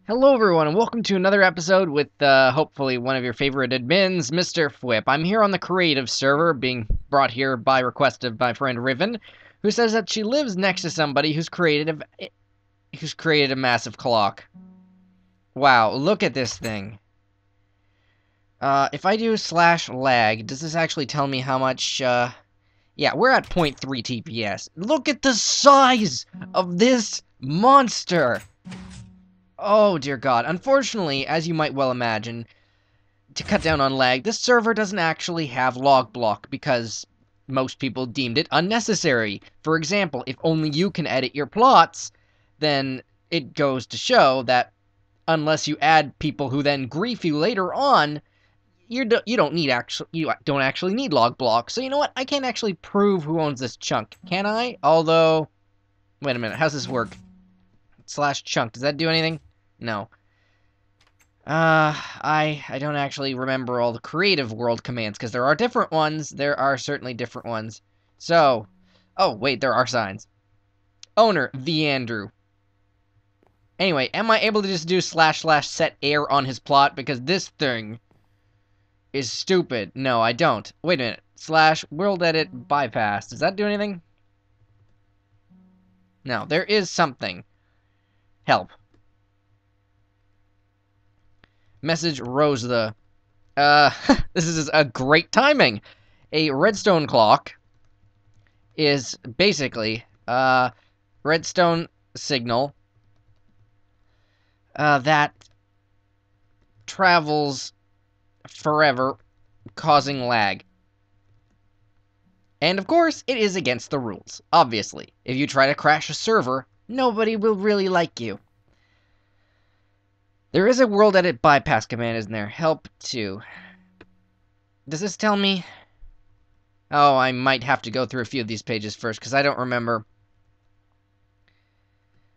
Hello everyone, and welcome to another episode with, hopefully one of your favorite admins, Mr. Fwip. I'm here on the creative server, being brought here by request of my friend Riven, who says that she lives next to somebody who's created a massive clock. Wow, look at this thing. If I do /lag, does this actually tell me how much, yeah, we're at 0.3 TPS. Look at the size of this monster! Oh, dear God. Unfortunately, as you might well imagine, to cut down on lag, this server doesn't actually have log block because most people deemed it unnecessary. For example, if only you can edit your plots, then it goes to show that unless you add people who then grief you later on, you don't actually need log block. So you know what? I can't actually prove who owns this chunk, can I? Although, wait a minute, how's this work? /chunk, does that do anything? No. I don't actually remember all the creative world commands, because there are different ones. There are certainly different ones. So, oh, wait, there are signs. Owner, the Andrew. Anyway, am I able to just do /set air on his plot? Because this thing is stupid. No, I don't. Wait a minute. /world edit bypass. Does that do anything? No, there is something. Help. Message Rosa. This is a great timing. A redstone clock is basically redstone signal that travels forever, causing lag. And of course, it is against the rules. Obviously, if you try to crash a server, nobody will really like you. There is a world edit bypass command, isn't there? Help 2. Does this tell me? Oh, I might have to go through a few of these pages first, because I don't remember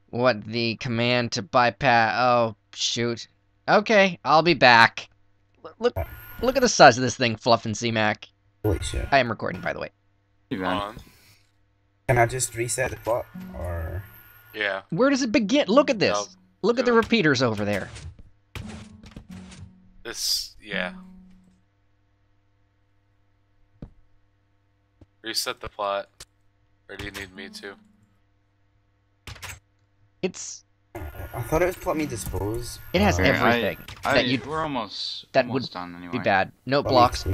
what the command to bypass... Oh, shoot. Okay, I'll be back. Look at the size of this thing, Fluff and C-Mac. Holy shit. I am recording, by the way. Can I just reset the clock, or...? Yeah. Where does it begin? Look at this. Nope. Look at the repeaters over there. Yeah. Reset the plot. Or do you need me to? It's... I thought it was plot me dispose. It has everything we're almost would done anyway. be bad. Note blocks,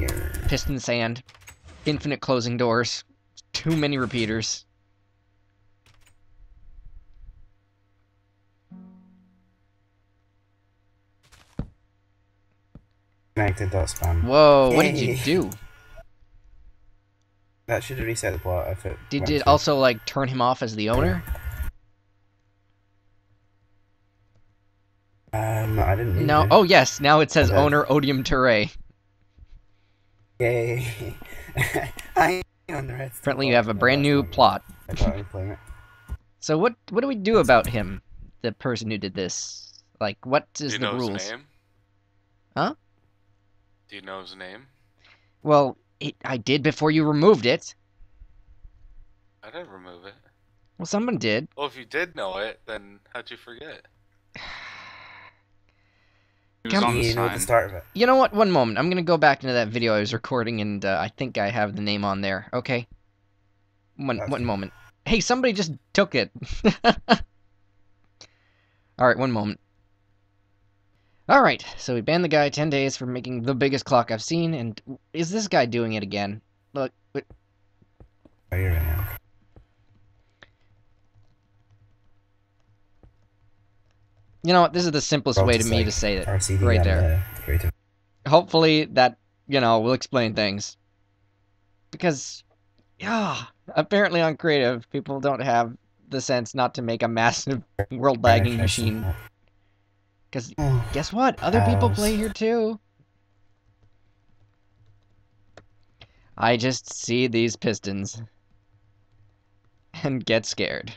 piston sand, infinite closing doors, too many repeaters. Connected .spam. Whoa, what did you do? That should have reset the plot if it... Did it also, like, turn him off as the owner? I didn't need No. to. Oh, yes, now it says Okay. owner Odium Teray. Yay. I on the rest. Apparently you have a brand new plot. I thought I was playing it. So what do we do about him? The person who did this? Like, what is Do you the know rules? his name? Huh? Do you know his name? Well, I did before you removed it. I didn't remove it. Well, someone did. Well, if you did know it, then how'd you forget? He was on the You know the sign. start of it. You know what? One moment. I'm gonna go back into that video I was recording, and I think I have the name on there. Okay. One moment. Hey, somebody just took it. Alright, one moment. Alright, so we banned the guy 10 days for making the biggest clock I've seen, and is this guy doing it again? Look, Oh, you're right now. you know what? This is the simplest way to me to say it. RCD right and, there. creative. Hopefully that, you know, will explain things. Because, yeah, apparently on creative, people don't have the sense not to make a massive world lagging machine. Because, guess what? Other people play here too. I just see these pistons and get scared.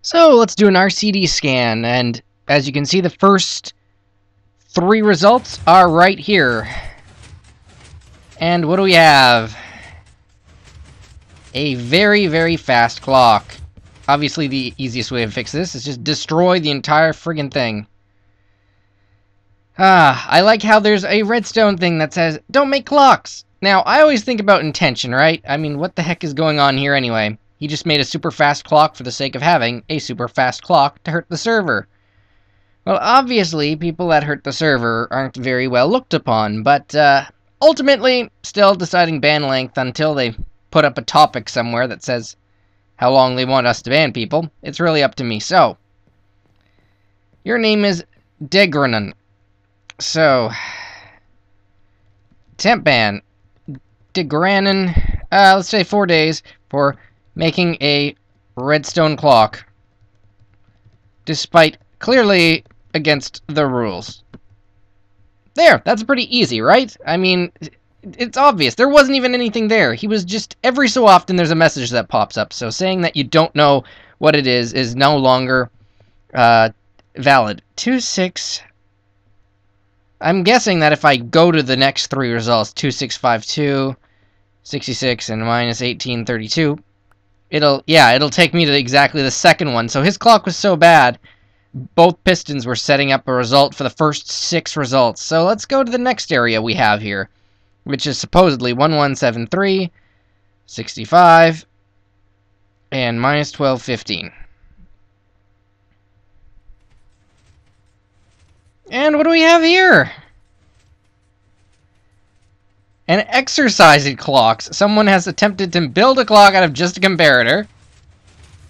So, let's do an RCD scan, and as you can see, the first 3 results are right here. And what do we have? A very, very fast clock. Obviously, the easiest way to fix this is just destroy the entire friggin' thing. I like how there's a redstone thing that says, don't make clocks! Now, I always think about intention, right? I mean, what the heck is going on here anyway? He just made a super fast clock for the sake of having a super fast clock to hurt the server. Well, obviously, people that hurt the server aren't very well looked upon, but, ultimately, still deciding ban length until they put up a topic somewhere that says how long they want us to ban people. It's really up to me. So, your name is Degranon. So, temp ban. Degranon, let's say 4 days for making a redstone clock. Despite clearly against the rules. There, that's pretty easy, right? I mean, it's obvious. There wasn't even anything there. He was just, every so often there's a message that pops up. So saying that you don't know what it is no longer valid. 2-6. I'm guessing that if I go to the next three results, 2652, 66, and minus 1832, it'll take me to exactly the second one. So his clock was so bad, both pistons were setting up a result for the first 6 results. So let's go to the next area we have here, which is supposedly 1173, 65, and minus 1215. And what do we have here? An exercising clocks. Someone has attempted to build a clock out of just a comparator.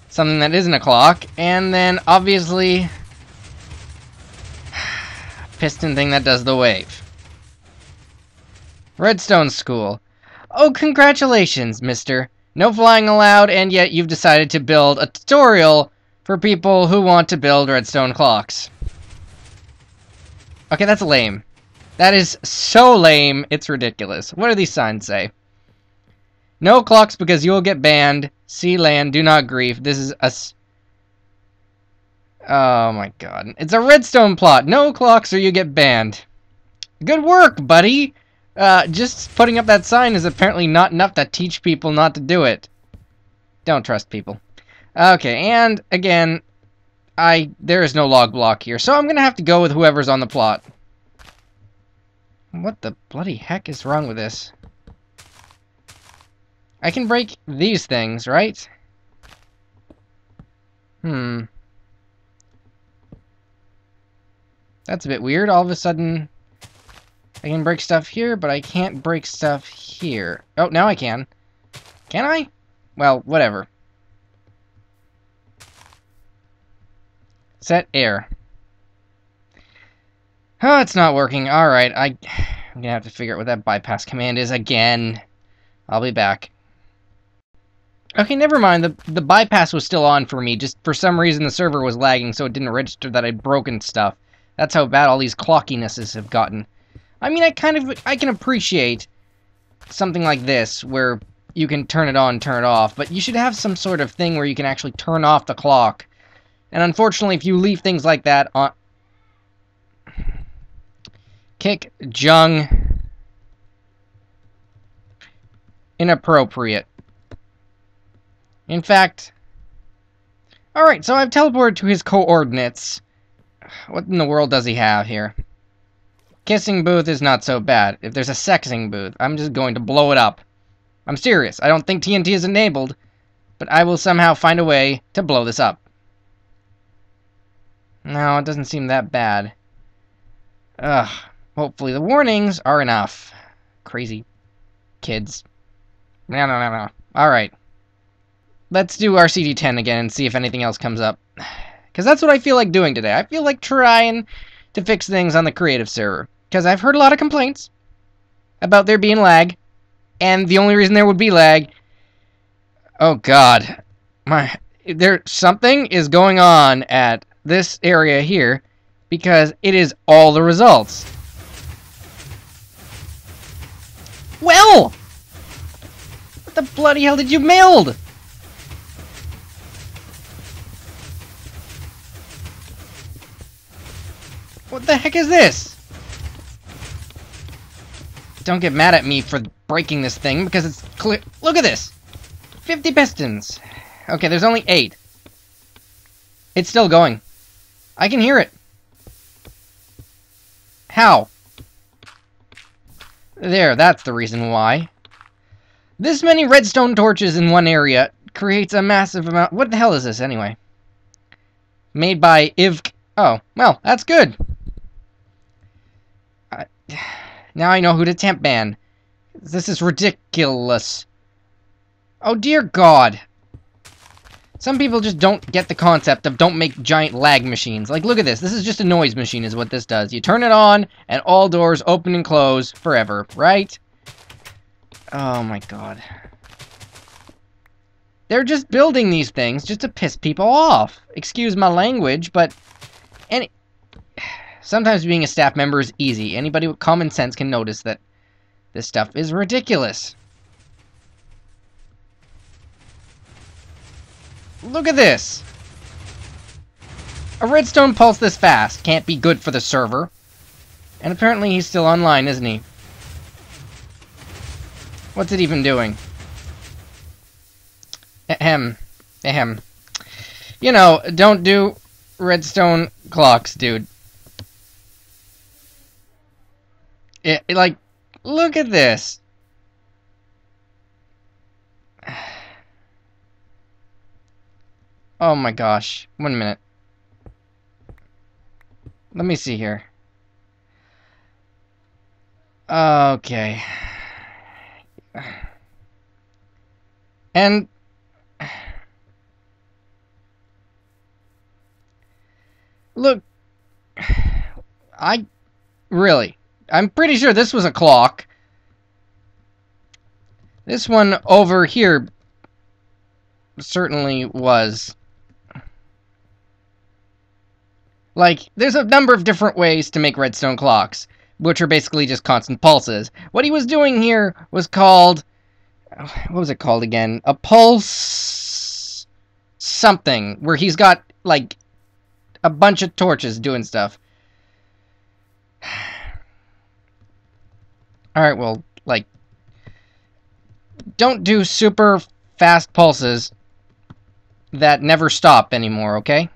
Something that isn't a clock. And then, obviously, piston thing that does the wave. Redstone School. Oh, congratulations, mister. No flying allowed, and yet you've decided to build a tutorial for people who want to build redstone clocks. Okay, that's lame. That is so lame, it's ridiculous. What do these signs say? No clocks because you will get banned. See land, do not grieve. This is a... Oh my god. It's a redstone plot. No clocks or you get banned. Good work, buddy! Just putting up that sign is apparently not enough to teach people not to do it. Don't trust people. Okay, and again... there is no log block here, so I'm gonna have to go with whoever's on the plot. What the bloody heck is wrong with this? I can break these things, right? That's a bit weird. All of a sudden, I can break stuff here, but I can't break stuff here. Oh, now I can. Can I? Well, whatever. Set air. Oh, it's not working. Alright, I'm gonna have to figure out what that bypass command is again. I'll be back. Okay, never mind. The bypass was still on for me. Just for some reason the server was lagging, so it didn't register that I'd broken stuff. That's how bad all these clockinesses have gotten. I mean, I can appreciate something like this, where you can turn it on, turn it off, but you should have some sort of thing where you can actually turn off the clock. And unfortunately, if you leave things like that on... Kick, Jung. Inappropriate. In fact... Alright, so I've teleported to his coordinates. What in the world does he have here? Kissing booth is not so bad. If there's a sexing booth, I'm just going to blow it up. I'm serious. I don't think TNT is enabled, but I will somehow find a way to blow this up. No, it doesn't seem that bad. Ugh. Hopefully the warnings are enough. Crazy kids. No. Alright. Let's do RCD10 again and see if anything else comes up. Because that's what I feel like doing today. I feel like trying to fix things on the creative server. Because I've heard a lot of complaints about there being lag. And the only reason there would be lag... Oh god. Something is going on at this area here. Because it is all the results. Well! What the bloody hell did you build? What the heck is this? Don't get mad at me for breaking this thing, because it's clear. Look at this! 50 pistons. Okay, there's only 8. It's still going. I can hear it. How? There, that's the reason why. This many redstone torches in one area creates a massive amount... What the hell is this, anyway? Made by IVK... Oh, well, that's good. Now I know who to temp ban. This is ridiculous. Oh, dear God. Some people just don't get the concept of don't make giant lag machines. Like, look at this. This is just a noise machine is what this does. You turn it on, and all doors open and close forever, right? Oh, my God. They're just building these things just to piss people off. Excuse my language, but... Sometimes being a staff member is easy. Anybody with common sense can notice that this stuff is ridiculous. Look at this! A redstone pulse this fast can't be good for the server. And apparently he's still online, isn't he? What's it even doing? Ahem. Ahem. You know, don't do redstone clocks, dude. Like, look at this. Oh my gosh. 1 minute. Let me see here. Okay. And... Look. Really. I'm pretty sure this was a clock. This one over here certainly was. Like, there's a number of different ways to make redstone clocks, which are basically just constant pulses. What he was doing here was called... What was it called again? A pulse... something, where he's got, like, a bunch of torches doing stuff. Alright, well, like... Don't do super fast pulses that never stop anymore, okay?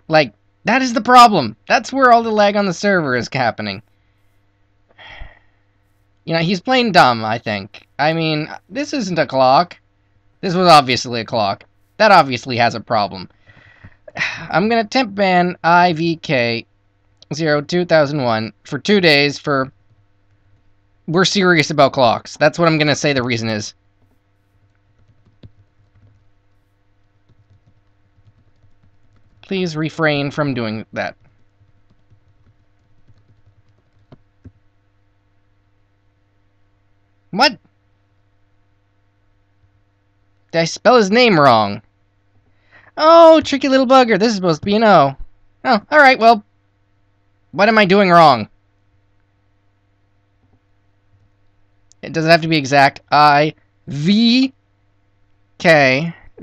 Like, that is the problem. That's where all the lag on the server is happening. You know, he's playing dumb, I think. I mean, this isn't a clock. This was obviously a clock. That obviously has a problem. I'm gonna temp ban IVK 2001 for 2 days for... We're serious about clocks. That's what I'm gonna say the reason is. Please refrain from doing that. What? Did I spell his name wrong? Oh, tricky little bugger. This is supposed to be an O. Oh, alright, well. What am I doing wrong? It doesn't have to be exact. I-V-K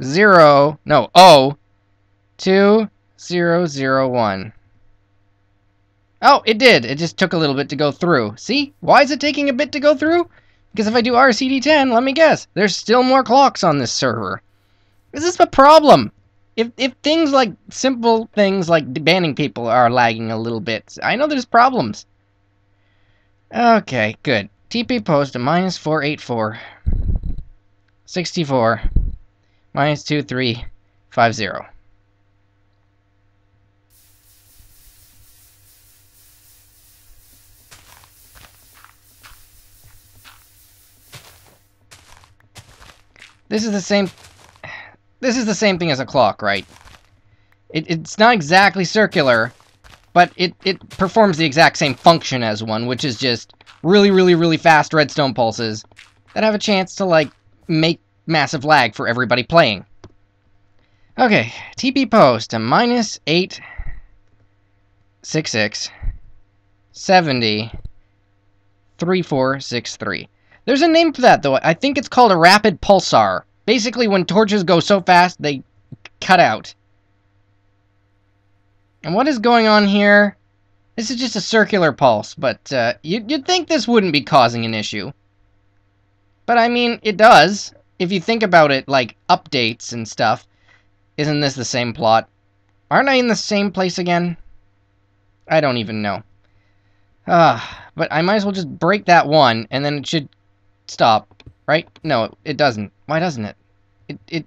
0... No, O 2001. Oh, it did. It just took a little bit to go through. See? Why is it taking a bit to go through? Because if I do RCD10, let me guess, there's still more clocks on this server. Is this a problem? If things like, simple things like banning people are lagging a little bit, I know there's problems. Okay, good. TP post to -484. 64. -2350. This is the same thing as a clock, right? It's not exactly circular, but it performs the exact same function as one, which is just really, really, really fast redstone pulses that have a chance to, like, make massive lag for everybody playing. Okay, TP post to -866 70 3463. There's a name for that, though. I think it's called a rapid pulsar. Basically, when torches go so fast, they cut out. And what is going on here? This is just a circular pulse, but you'd think this wouldn't be causing an issue. But I mean, it does. If you think about it, like, updates and stuff. Isn't this the same plot? Aren't I in the same place again? I don't even know. But I might as well just break that one, and then it should stop, right? No, it doesn't. Why doesn't it? It...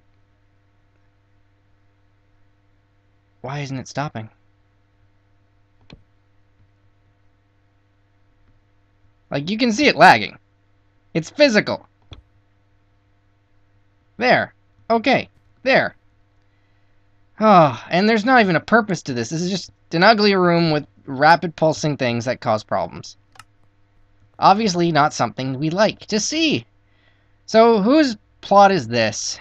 Why isn't it stopping? Like, you can see it lagging. It's physical. There. Okay. There. Oh, and there's not even a purpose to this. This is just an ugly room with rapid pulsing things that cause problems. Obviously not something we like to see. So, whose plot is this?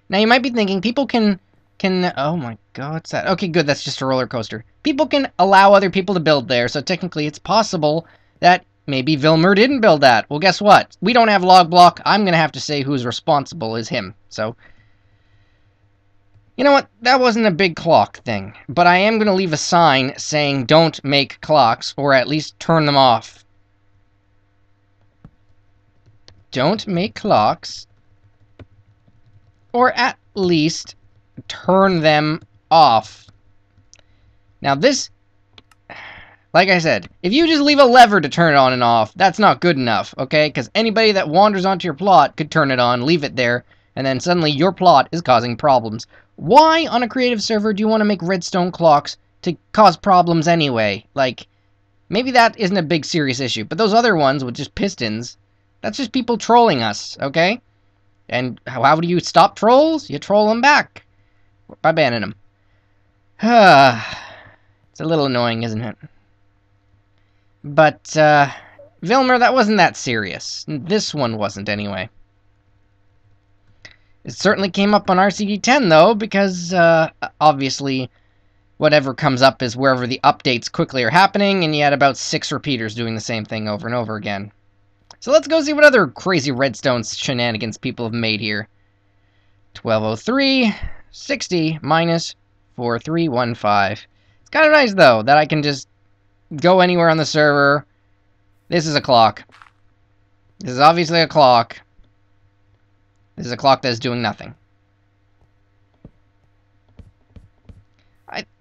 Now, you might be thinking, people can... Oh my god, what's that? Okay, good, that's just a roller coaster. People can allow other people to build there, so technically it's possible that maybe Vilmer didn't build that. Well, guess what? We don't have log block. I'm gonna have to say who's responsible is him, so... You know what? That wasn't a big clock thing, but I am gonna leave a sign saying don't make clocks, or at least turn them off. Don't make clocks, or at least turn them off. Now this, like I said, if you just leave a lever to turn it on and off, that's not good enough, okay? Because anybody that wanders onto your plot could turn it on, leave it there, and then suddenly your plot is causing problems. Why, on a creative server, do you want to make redstone clocks to cause problems anyway? Like, maybe that isn't a big serious issue, but those other ones with just pistons, that's just people trolling us, okay? And how do you stop trolls? You troll them back by banning them. It's a little annoying, isn't it? But, Vilmer, that wasn't that serious. This one wasn't, anyway. It certainly came up on RCD10, though, because, obviously, whatever comes up is wherever the updates quickly are happening, and you had about 6 repeaters doing the same thing over and over again. So let's go see what other crazy redstone shenanigans people have made here. 1203, 60, minus 4315. It's kind of nice, though, that I can just go anywhere on the server. This is a clock. This is obviously a clock. This is a clock that is doing nothing.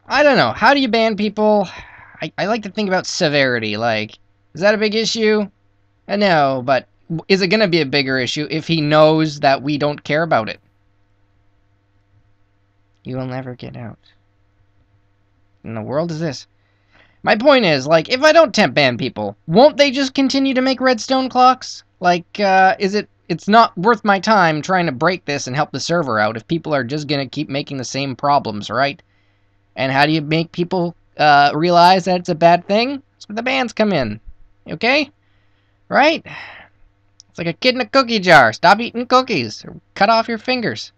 I don't know. How do you ban people? I like to think about severity. Like, is that a big issue? No, but is it going to be a bigger issue if he knows that we don't care about it? You will never get out. In the world is this? My point is, like, if I don't temp ban people, won't they just continue to make redstone clocks? Like, it's not worth my time trying to break this and help the server out if people are just going to keep making the same problems, right? And how do you make people realize that it's a bad thing? That's where the bans come in. Okay? Right? It's like a kid in a cookie jar. Stop eating cookies. Or cut off your fingers.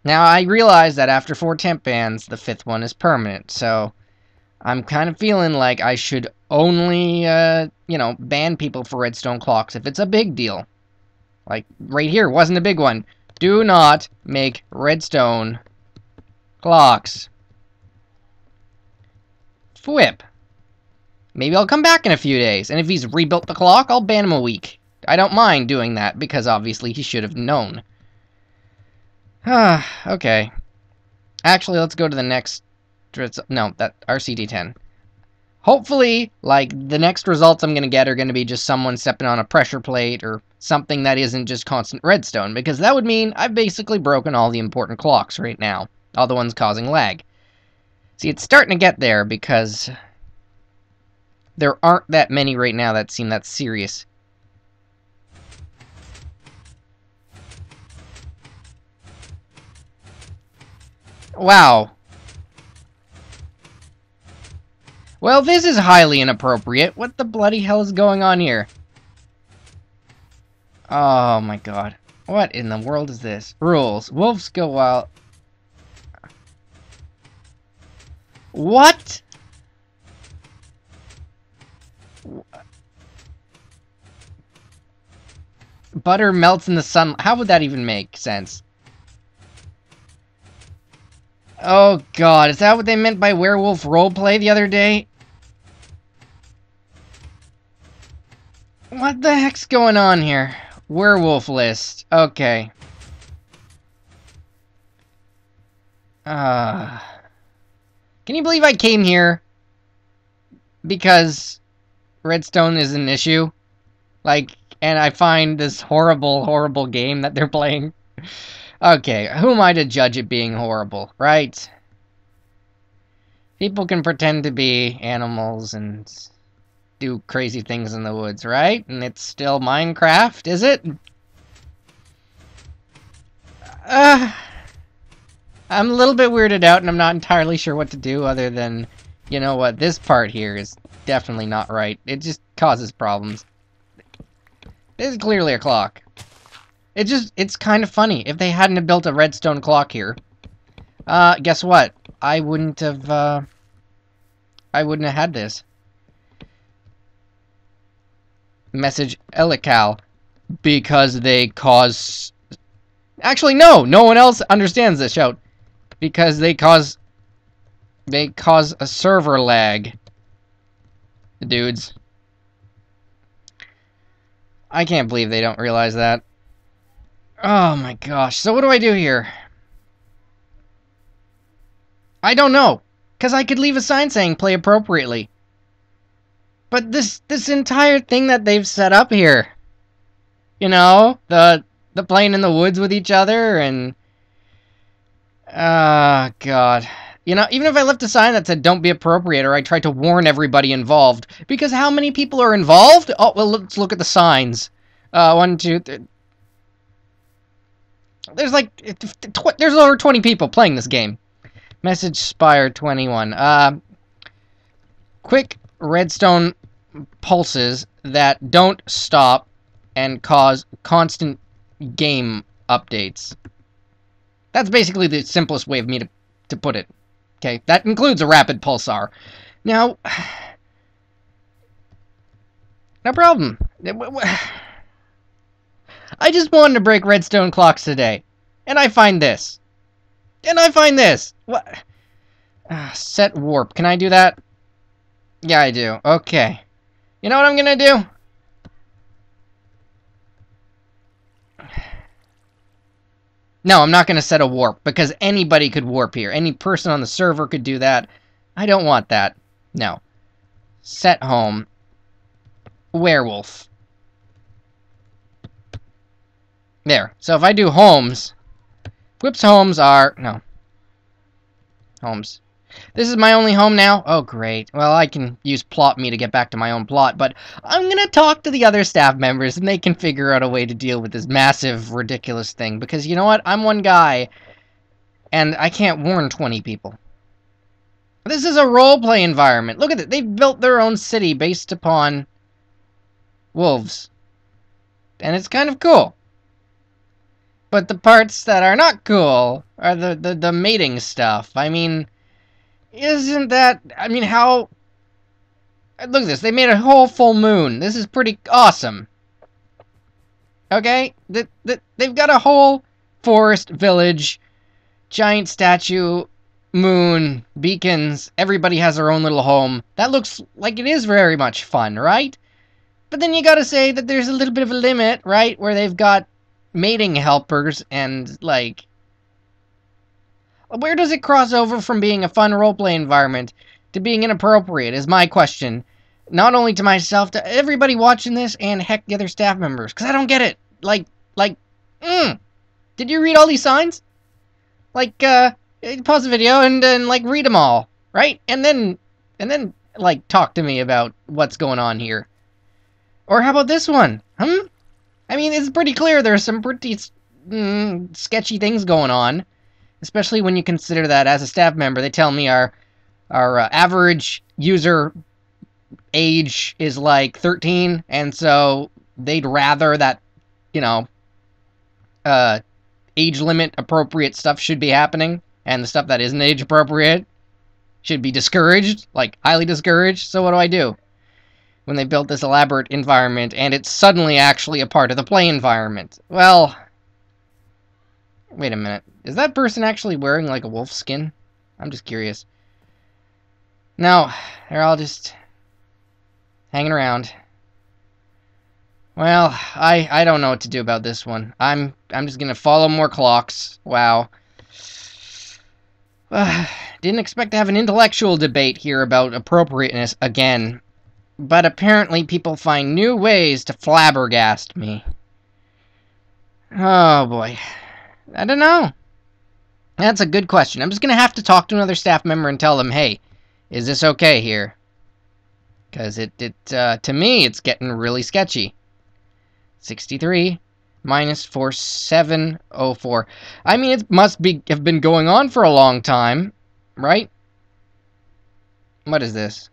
Now, I realize that after 4 temp bans, the 5th one is permanent, so I'm kind of feeling like I should only, you know, ban people for redstone clocks if it's a big deal. Like, right here, wasn't a big one. Do not make redstone clocks. Fwip. Maybe I'll come back in a few days, and if he's rebuilt the clock, I'll ban him a week. I don't mind doing that, because obviously he should have known. Okay. Actually, let's go to the next... No, that RCD10. Hopefully, like, the next results I'm going to get are going to be just someone stepping on a pressure plate or something that isn't just constant redstone, because that would mean I've basically broken all the important clocks right now. All the ones causing lag. See, it's starting to get there because there aren't that many right now that seem that serious. Wow. Well, this is highly inappropriate. What the bloody hell is going on here? Oh my god. What in the world is this? Rules. Wolves go wild. What? Butter melts in the sun. How would that even make sense? Oh god, is that what they meant by werewolf roleplay the other day? What the heck's going on here? Werewolf list. Okay. Can you believe I came here because redstone is an issue? Like, and I find this horrible, horrible game that they're playing. Okay, who am I to judge it being horrible, right? People can pretend to be animals and do crazy things in the woods, right? And it's still Minecraft, is it? I'm a little bit weirded out, and I'm not entirely sure what to do other than, you know what, this part here is definitely not right. It just causes problems. This is clearly a clock. It's kind of funny. If they hadn't have built a redstone clock here, guess what? I wouldn't have had this. Message Elical. Because they cause... Actually, no! No one else understands this shout. Because they cause a server lag. The dudes. I can't believe they don't realize that. Oh my gosh. So what do I do here? I don't know. Because I could leave a sign saying play appropriately. But this entire thing that they've set up here. You know? The playing in the woods with each other and... God. You know, even if I left a sign that said don't be appropriate, or I tried to warn everybody involved. Because how many people are involved? Oh, well, let's look at the signs. 1, 2, 3... There's like... There's over 20 people playing this game. Message Spire 21. Quick redstone pulses that don't stop and cause constant game updates. That's basically the simplest way of me to put it. Okay, that includes a rapid pulsar. Now, no problem. I just wanted to break redstone clocks today, and I find this. And I find this. What? Set warp. Can I do that? Yeah, I do. Okay. You know what I'm gonna do? No, I'm not gonna set a warp, because anybody could warp here. Any person on the server could do that. I don't want that. No. Set home. Werewolf. There. So if I do homes... Whip's homes are... No. Homes. This is my only home now? Oh, great. Well, I can use plot me to get back to my own plot, but I'm gonna talk to the other staff members, and they can figure out a way to deal with this massive, ridiculous thing, because you know what? I'm one guy, and I can't warn 20 people. This is a roleplay environment. Look at it. They've built their own city based upon wolves. And it's kind of cool. But the parts that are not cool are the mating stuff. I mean... Isn't that... I mean, how... Look at this. They made a whole full moon. This is pretty awesome. Okay? They've got a whole forest, village, giant statue, moon, beacons. Everybody has their own little home. That looks like it is very much fun, right? But then you gotta say that there's a little bit of a limit, right? Where they've got mating helpers and, like... Where does it cross over from being a fun roleplay environment to being inappropriate is my question. Not only to myself, to everybody watching this, and heck, the other staff members. Because I don't get it. Did you read all these signs? Like, pause the video and like, read them all, right? And then, like, talk to me about what's going on here. Or how about this one? I mean, it's pretty clear there's some pretty sketchy things going on. Especially when you consider that, as a staff member, they tell me our average user age is like 13, and so they'd rather that, you know, age limit appropriate stuff should be happening, and the stuff that isn't age appropriate should be discouraged, like highly discouraged. So what do? When they built this elaborate environment, and it's suddenly actually a part of the play environment. Well... Wait a minute. Is that person actually wearing, like, a wolf skin? I'm just curious. No, they're all just hanging around. Well, I don't know what to do about this one. I'm just gonna follow more clocks. Wow. Didn't expect to have an intellectual debate here about appropriateness again. But apparently people find new ways to flabbergast me. Oh boy. I don't know. That's a good question. I'm just gonna have to talk to another staff member and tell them, hey, is this okay here? Because to me, it's getting really sketchy. 63 minus 4704. I mean, it must have been going on for a long time, right? What is this?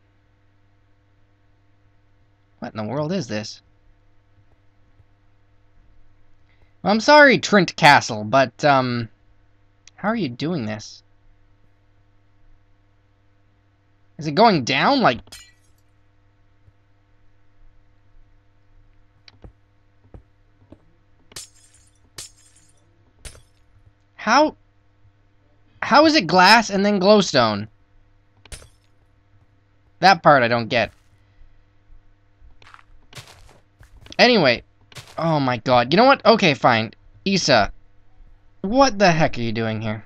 What in the world is this? Well, I'm sorry, Trent Castle, but, how are you doing this? Is it going down, like... How is it glass and then glowstone? That part I don't get. Anyway, oh my god. You know what? Okay, fine. Issa, what the heck are you doing here?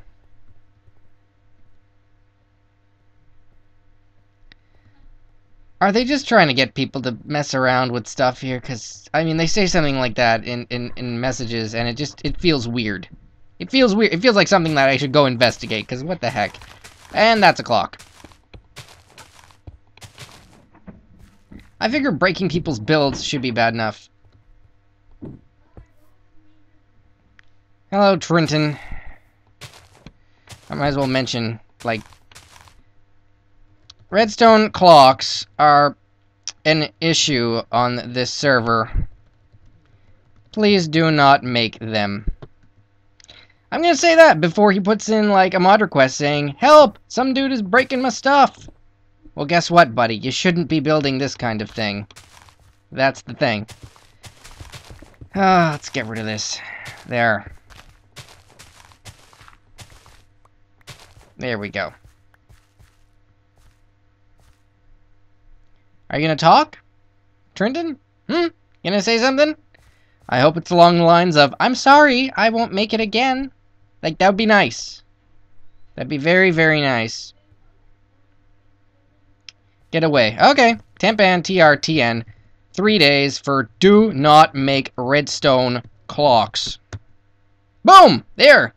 Are they just trying to get people to mess around with stuff here? Because, I mean, they say something like that in messages, and it feels weird. It feels weird. It feels like something that I should go investigate, because what the heck? And that's a clock. I figure breaking people's builds should be bad enough. Hello, Trenton. I might as well mention, like... Redstone clocks are an issue on this server. Please do not make them. I'm gonna say that before he puts in, like, a mod request saying, help! Some dude is breaking my stuff! Well, guess what, buddy? You shouldn't be building this kind of thing. That's the thing. Let's get rid of this. There. There we go. Are you gonna talk? Trenton? Gonna say something? I hope it's along the lines of, I'm sorry, I won't make it again. Like, that would be nice. That'd be very, very nice. Get away. Okay. Tempan TRTN. 3 days for do not make redstone clocks. Boom! There!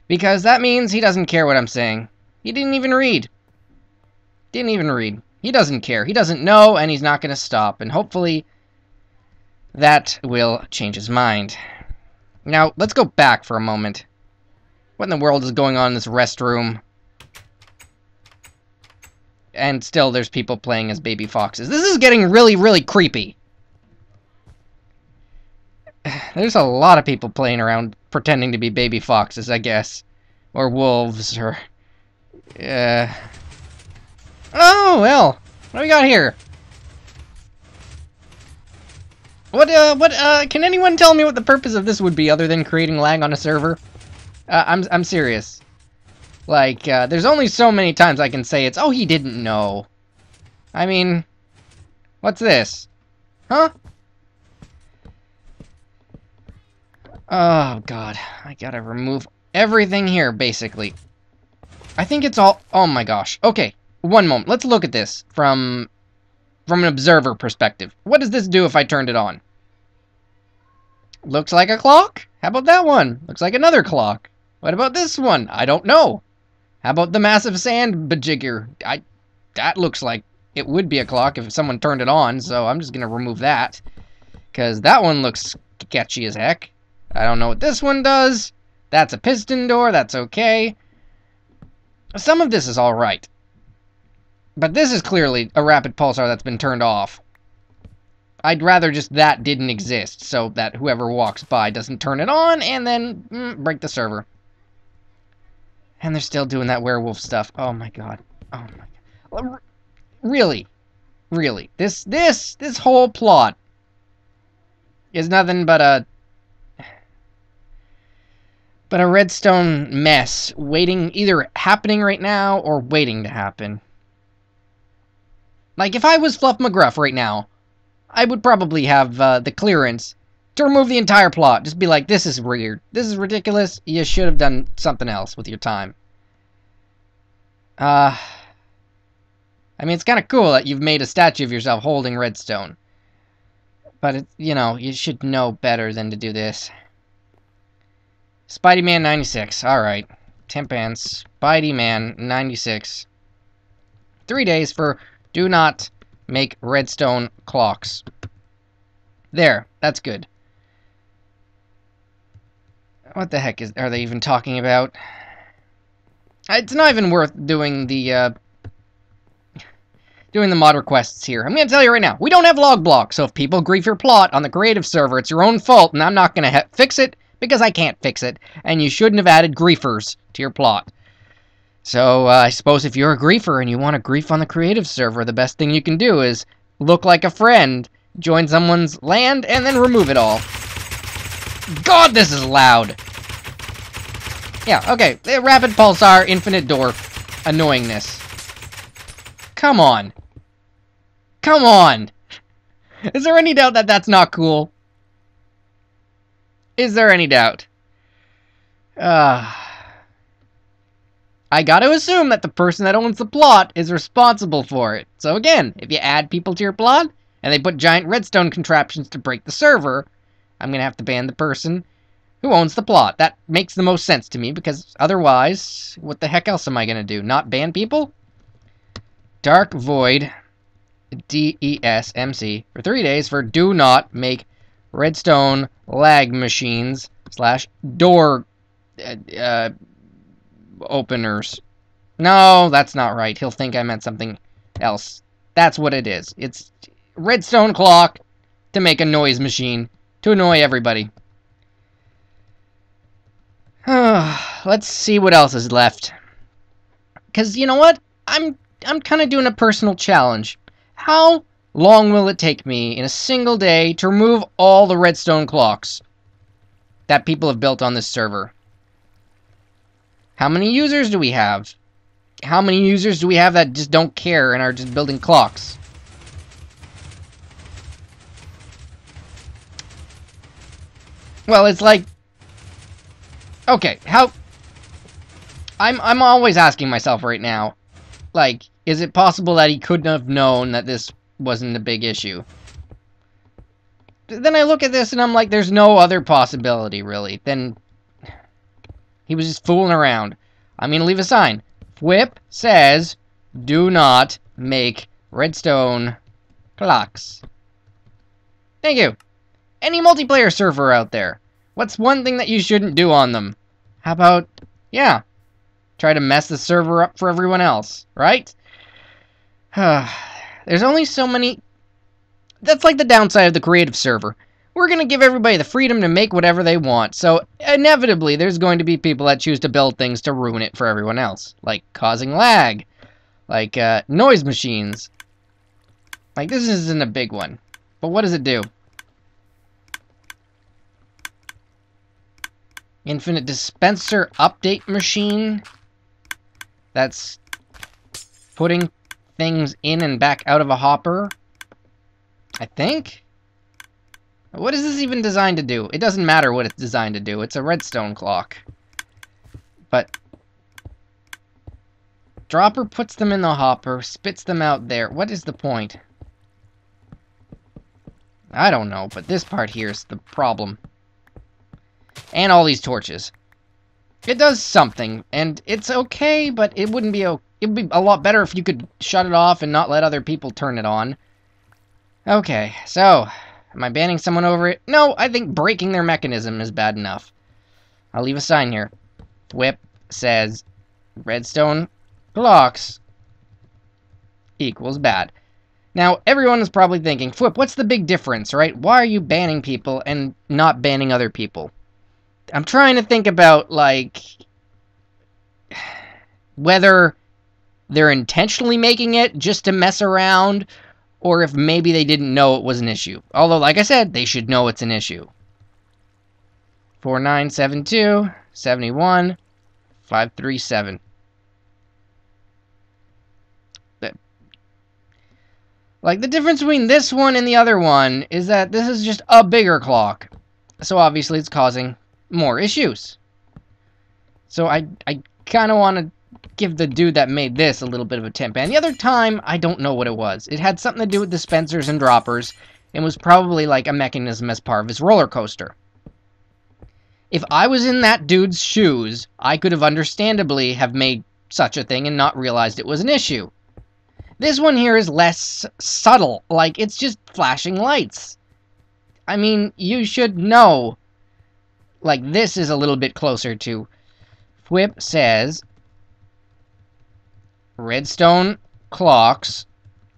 Because that means he doesn't care what I'm saying. He didn't even read. Didn't even read. He doesn't care. He doesn't know, and he's not going to stop. And hopefully that will change his mind. Now, let's go back for a moment. What in the world is going on in this restroom? And still, there's people playing as baby foxes. This is getting really, really creepy. There's a lot of people playing around pretending to be baby foxes, I guess. Or wolves, or... Oh, well. What do we got here? Can anyone tell me what the purpose of this would be other than creating lag on a server? I'm serious. Like, there's only so many times I can say it's, oh, he didn't know. I mean, what's this? Huh? Oh, God. I gotta remove everything here, basically. I think it's all... Oh, my gosh. Okay, one moment. Let's look at this from an observer perspective. What does this do if I turned it on? Looks like a clock. How about that one? Looks like another clock. What about this one? I don't know. How about the massive sand bajigger? That looks like it would be a clock if someone turned it on, so I'm just going to remove that. Because that one looks sketchy as heck. I don't know what this one does. That's a piston door. That's okay. Some of this is alright. But this is clearly a rapid pulsar that's been turned off. I'd rather just that didn't exist, so that whoever walks by doesn't turn it on, and then break the server. And they're still doing that werewolf stuff. Oh my god. Oh my god. Really? Really? This whole plot is nothing but a redstone mess waiting, either happening right now or waiting to happen. Like, if I was Fluff McGruff right now, I would probably have the clearance to remove the entire plot. Just be like, this is weird. This is ridiculous. You should have done something else with your time. I mean, it's kind of cool that you've made a statue of yourself holding redstone. But, you know, you should know better than to do this. Spidey Man 96. Alright. Temp and Spidey Man 96. 3 days for do not make redstone clocks. There. That's good. What the heck are they even talking about? It's not even worth doing the mod requests here. I'm going to tell you right now, we don't have log blocks, so if people grief your plot on the creative server, it's your own fault, and I'm not going to fix it, because I can't fix it, and you shouldn't have added griefers to your plot. So, I suppose if you're a griefer and you want to grief on the creative server, the best thing you can do is look like a friend, join someone's land, and then remove it all. God, this is loud! Yeah, okay, the rapid pulsar, infinite door, annoyingness. Come on. Come on! Is there any doubt that that's not cool? Is there any doubt? I gotta assume that the person that owns the plot is responsible for it. So again, if you add people to your plot, and they put giant redstone contraptions to break the server, I'm gonna have to ban the person who owns the plot. That makes the most sense to me, because otherwise, what the heck else am I gonna do? Not ban people? Dark Void DESMC for 3 days for do not make redstone lag machines / door openers. No, that's not right. He'll think I meant something else. That's what it is. It's redstone clock to make a noise machine to annoy everybody. Let's see what else is left. Because you know what? I'm kind of doing a personal challenge. How long will it take me in a single day to remove all the redstone clocks that people have built on this server? How many users do we have? How many users do we have that just don't care and are just building clocks? Well, it's like, okay, how... I'm always asking myself right now, like, is it possible that he couldn't have known that this wasn't a big issue? Then I look at this and I'm like, there's no other possibility, really. Then he was just fooling around. I'm going to leave a sign. Whip says, do not make redstone clocks. Thank you. Any multiplayer server out there, what's one thing that you shouldn't do on them? How about, yeah, try to mess the server up for everyone else, right? There's only so many... That's like the downside of the creative server. We're going to give everybody the freedom to make whatever they want, so inevitably there's going to be people that choose to build things to ruin it for everyone else. Like causing lag. Like noise machines. Like this isn't a big one. But what does it do? Infinite dispenser update machine. That's putting things in and back out of a hopper, I think. What is this even designed to do? It doesn't matter what it's designed to do. It's a redstone clock. But dropper puts them in the hopper, spits them out there. What is the point? I don't know, but this part here is the problem. And all these torches. It does something, and it's okay, but it wouldn't be okay. It would be a lot better if you could shut it off and not let other people turn it on. Okay, so, am I banning someone over it? No, I think breaking their mechanism is bad enough. I'll leave a sign here. Whip says, redstone clocks equals bad. Now, everyone is probably thinking, Whip, what's the big difference, right? Why are you banning people and not banning other people? I'm trying to think about, like, whether they're intentionally making it just to mess around, or if maybe they didn't know it was an issue. Although, like I said, they should know it's an issue. 4972 71 537. Like, the difference between this one and the other one is that this is just a bigger clock. So obviously it's causing more issues. So I kind of want to give the dude that made this a little bit of a tip. And the other time, I don't know what it was. It had something to do with dispensers and droppers. And was probably like a mechanism as part of his roller coaster. If I was in that dude's shoes, I could have understandably have made such a thing and not realized it was an issue. This one here is less subtle. Like, it's just flashing lights. I mean, you should know. Like, this is a little bit closer to... Whip says... redstone clocks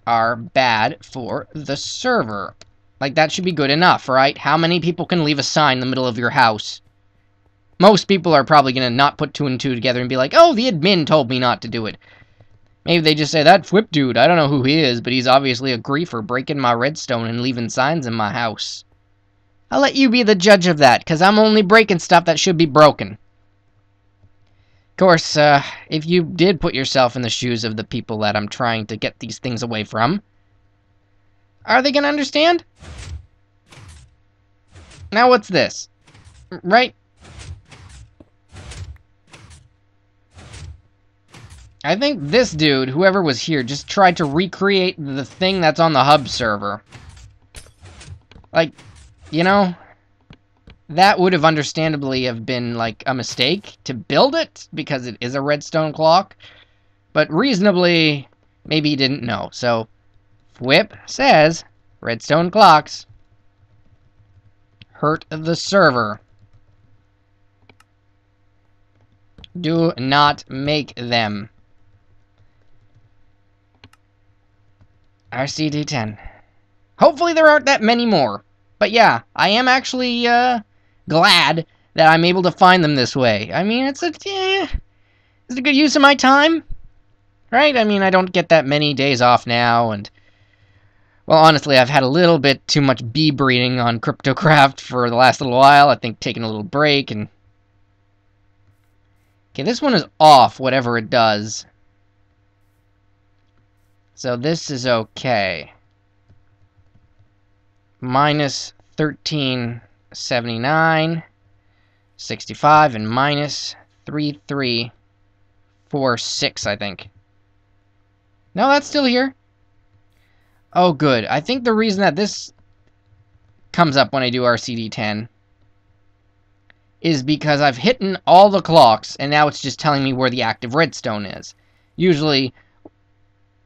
are bad for the server. Like, that should be good enough, right? How many people can leave a sign in the middle of your house? Most people are probably going to not put 2 and 2 together and be like, oh, the admin told me not to do it. Maybe they just say, that Whip dude, I don't know who he is, but he's obviously a griefer breaking my redstone and leaving signs in my house. I'll let you be the judge of that, because I'm only breaking stuff that should be broken. Of course, if you did put yourself in the shoes of the people that I'm trying to get these things away from, are they going to understand? Now what's this? Right? I think this dude, whoever was here, just tried to recreate the thing that's on the hub server. Like, you know, that would have understandably have been, like, a mistake to build it, because it is a redstone clock. But reasonably, maybe he didn't know. So, Whip says, redstone clocks hurt the server. Do not make them. RCD10. Hopefully there aren't that many more. But yeah, I am actually glad that I'm able to find them this way. I mean, it's a good use of my time, right? I mean, I don't get that many days off now, and well, honestly, I've had a little bit too much bee breeding on Cryptocraft for the last little while. I think taking a little break and okay, this one is off, whatever it does. So this is okay. Minus 1379, 65, and minus 3346, I think. No, that's still here. Oh, good. I think the reason that this comes up when I do RCD10 is because I've hit all the clocks, and now it's just telling me where the active redstone is. Usually,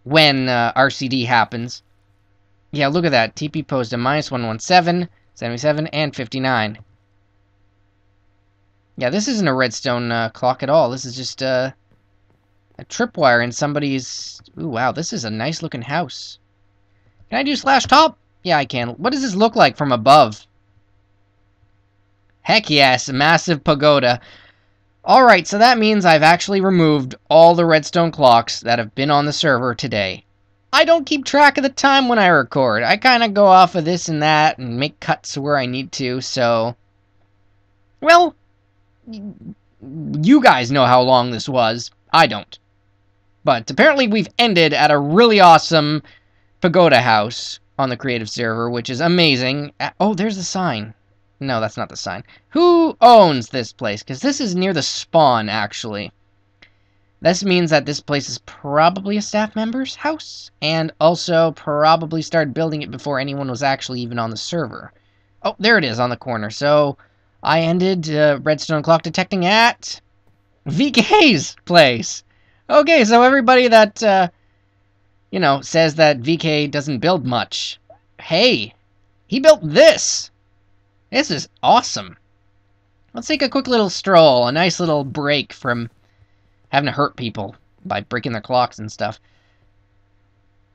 when RCD happens... Yeah, look at that. TP posed to minus 117, 77, and 59. Yeah, this isn't a redstone clock at all. This is just a tripwire in somebody's... Ooh, wow, this is a nice looking house. Can I do slash top? Yeah, I can. What does this look like from above? Heck yes, massive pagoda. Alright, so that means I've actually removed all the redstone clocks that have been on the server today. I don't keep track of the time when I record. I kind of go off of this and that and make cuts where I need to, so... Well, you guys know how long this was. I don't. But apparently we've ended at a really awesome pagoda house on the creative server, which is amazing. Oh, there's the sign. No, that's not the sign. Who owns this place? Because this is near the spawn, actually. This means that this place is probably a staff member's house, and also probably started building it before anyone was actually even on the server. Oh, there it is on the corner. So, I ended redstone clock detecting at VK's place. Okay, so everybody that, you know, says that VK doesn't build much. Hey, he built this! This is awesome. Let's take a quick little stroll, a nice little break from having to hurt people by breaking their clocks and stuff.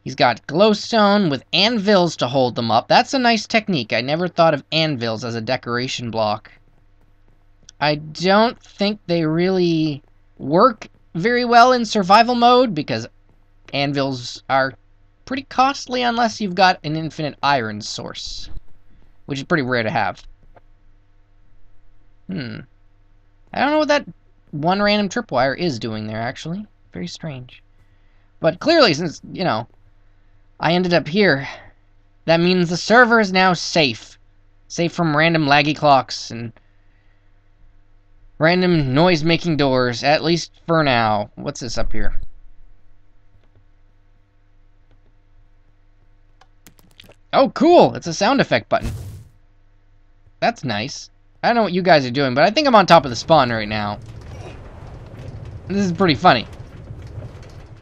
He's got glowstone with anvils to hold them up. That's a nice technique. I never thought of anvils as a decoration block. I don't think they really work very well in survival mode because anvils are pretty costly unless you've got an infinite iron source, which is pretty rare to have. I don't know what that one random tripwire is doing there, actually. Very strange. But clearly, since, you know, I ended up here. That means the server is now safe. Safe from random laggy clocks and random noise-making doors, at least for now. What's this up here? Oh, cool! It's a sound effect button. That's nice. I don't know what you guys are doing, but I think I'm on top of the spawn right now. This is pretty funny.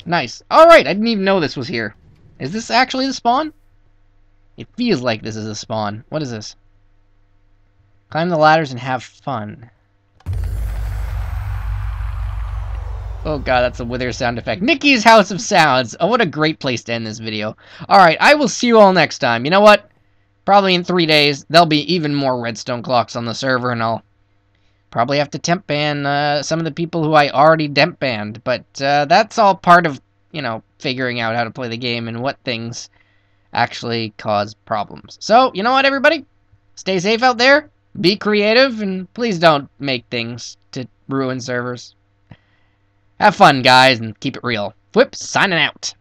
Nice. Alright, I didn't even know this was here. Is this actually the spawn? It feels like this is a spawn. What is this? Climb the ladders and have fun. Oh god, that's a wither sound effect. Nikki's House of Sounds. Oh, what a great place to end this video. Alright, I will see you all next time. You know what? Probably in 3 days, there'll be even more redstone clocks on the server, and I'll probably have to temp ban some of the people who I already temp banned. But that's all part of, you know, figuring out how to play the game and what things actually cause problems. So, you know what, everybody? Stay safe out there. Be creative, and please don't make things to ruin servers. Have fun, guys, and keep it real. Whip signing out.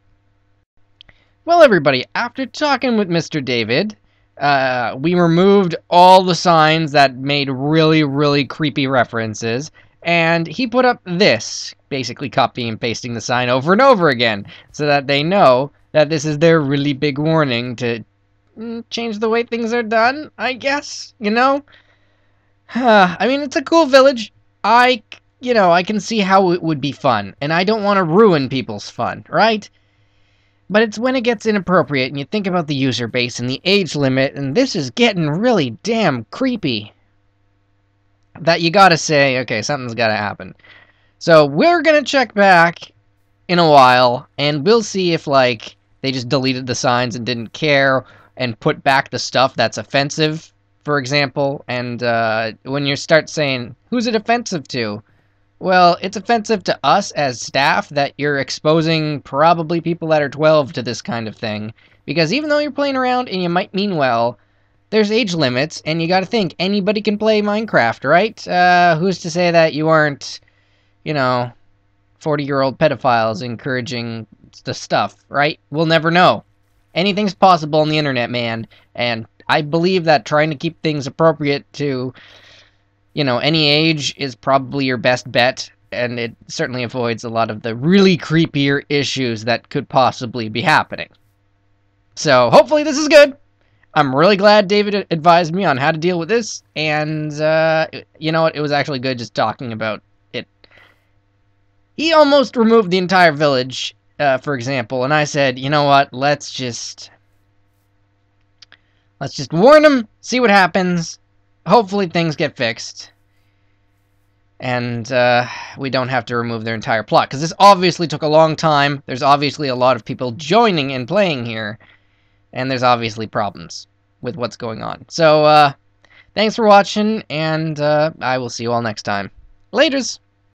Well, everybody, after talking with Mr. David, we removed all the signs that made really, really creepy references, and he put up this, basically copying and pasting the sign over and over again, so that they know that this is their really big warning to change the way things are done, I guess, you know? I mean, it's a cool village. You know, I can see how it would be fun, and I don't want to ruin people's fun, right? But it's when it gets inappropriate, and you think about the user base and the age limit, and this is getting really damn creepy, that you gotta say, okay, something's gotta happen. So, we're gonna check back in a while, and we'll see if, like, they just deleted the signs and didn't care, and put back the stuff that's offensive, for example, and when you start saying, who's it offensive to? Well, it's offensive to us as staff that you're exposing probably people that are 12 to this kind of thing. Because even though you're playing around and you might mean well, there's age limits, and you gotta think, anybody can play Minecraft, right? Who's to say that you aren't, you know, 40-year-old pedophiles encouraging the stuff, right? We'll never know. Anything's possible on the internet, man. And I believe that trying to keep things appropriate to, you know, any age is probably your best bet, and it certainly avoids a lot of the really creepier issues that could possibly be happening. So, hopefully this is good. I'm really glad David advised me on how to deal with this, and, you know what, it was actually good just talking about it. He almost removed the entire village, for example, and I said, you know what, let's just warn him, see what happens. Hopefully things get fixed, and we don't have to remove their entire plot, because this obviously took a long time. There's obviously a lot of people joining and playing here, and there's obviously problems with what's going on. So, thanks for watching, and I will see you all next time. Laters!